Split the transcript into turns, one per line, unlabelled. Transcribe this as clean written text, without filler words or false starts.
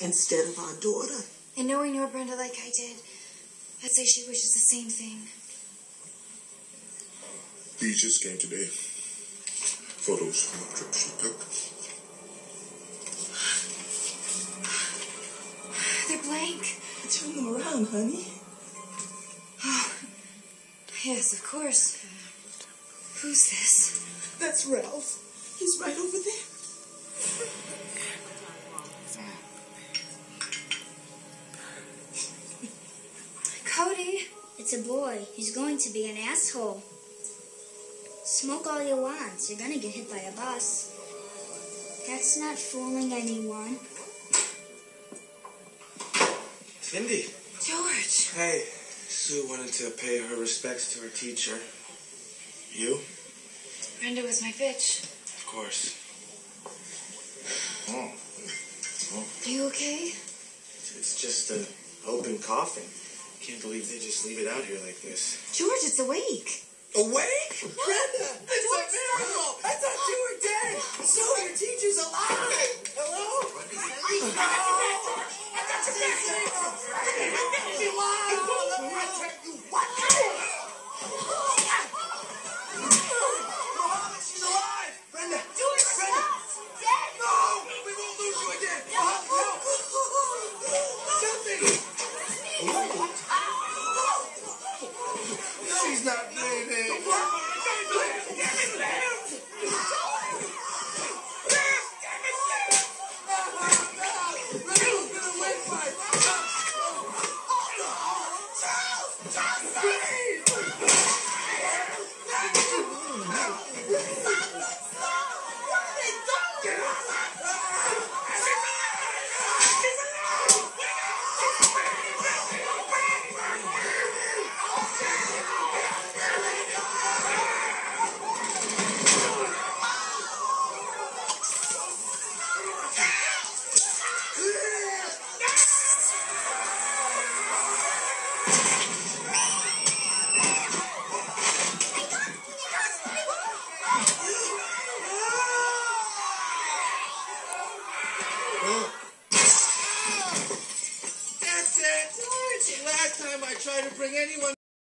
instead of our daughter.
And knowing your Brenda like I did, I'd say she wishes the same thing.
These just came today. Photos from the trip she took.
They're blank.
Turn them around, honey.
Oh, yes, of course. Who's this?
That's Ralph. He's right over there.
Cody.
It's a boy. He's going to be an asshole. Smoke all you want. You're going to get hit by a bus. That's not fooling anyone.
Cindy.
George.
Hey, Sue wanted to pay her respects to her teacher. You?
Brenda was my bitch.
Of course.
Are you okay?
It's just an open coffin. Can't believe they just leave it out here like this.
George, it's awake.
Awake?
Brenda, it's a miracle. I thought you were dead. So your teacher's alive. Hello? She's alive. Brenda.
George,
Brenda.
stop! Dead!
No, we won't lose you again. No.
She's not breathing. That's it. Last time I tried to bring anyone